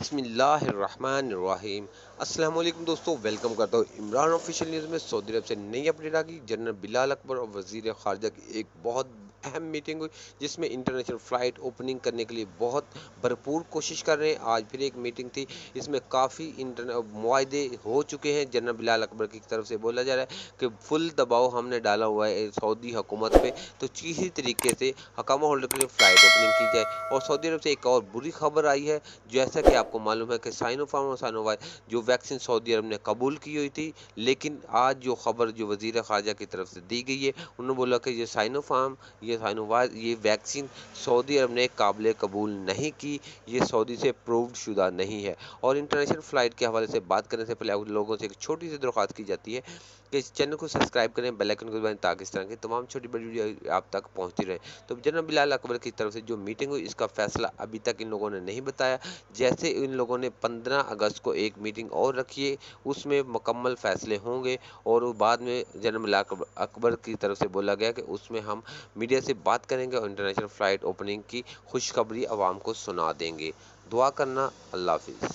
बिस्मिल्लाहिर्रहमानिर्रहीम। अस्सलाम वालेकुम दोस्तों, वेलकम करता हूँ इमरान ऑफिशियल न्यूज़ में। सऊदी अरब से नई अपडेट आ गई। जनरल बिलाल अकबर और वजीर खारजा की एक बहुत अहम मीटिंग हुई, जिसमें इंटरनेशनल फ़्लाइट ओपनिंग करने के लिए बहुत भरपूर कोशिश कर रहे हैं। आज फिर एक मीटिंग थी, इसमें काफ़ी मुआहदे हो चुके हैं। जनरल बिलाल अकबर की तरफ से बोला जा रहा है कि फुल दबाव हमने डाला हुआ है सऊदी हुकूमत पे, तो किसी तरीके से हकामा होल्डर के लिए फ़्लाइट ओपनिंग की जाए। और सऊदी अरब से एक और बुरी खबर आई है, जैसा कि आपको मालूम है कि साइनोफार्म और साइनोवाइक जो वैक्सीन सऊदी अरब ने कबूल की हुई थी, लेकिन आज जो खबर जो वजीर खारजा की तरफ से दी गई है, उन्होंने बोला कि ये साइनोफार्म, ये साइनोवाइक, ये वैक्सीन सऊदी अरब ने काबिल कबूल नहीं की, ये सऊदी से प्रूव्ड शुदा नहीं है। और इंटरनेशनल फ़्लाइट के हवाले से बात करने से पहले आप लोगों से एक छोटी सी दरख्वास्त की जाती है कि इस चैनल को सब्सक्राइब करें, बेल आइकन को दबाएं, ताकि इस तरह की तमाम छोटी बड़ी वीडियो आप तक पहुंचती रहे। तो जनरल बिलाल अकबर की तरफ से जो मीटिंग हुई, इसका फैसला अभी तक इन लोगों ने नहीं बताया। जैसे इन लोगों ने 15 अगस्त को एक मीटिंग और रखी है, उसमें मुकम्मल फैसले होंगे। और बाद में जनरल बिलाल अकबर की तरफ से बोला गया कि उसमें हम मीडिया से बात करेंगे और इंटरनेशनल फ़्लाइट ओपनिंग की खुशखबरी आवाम को सुना देंगे। दुआ करना। अल्लाह हाफिज़।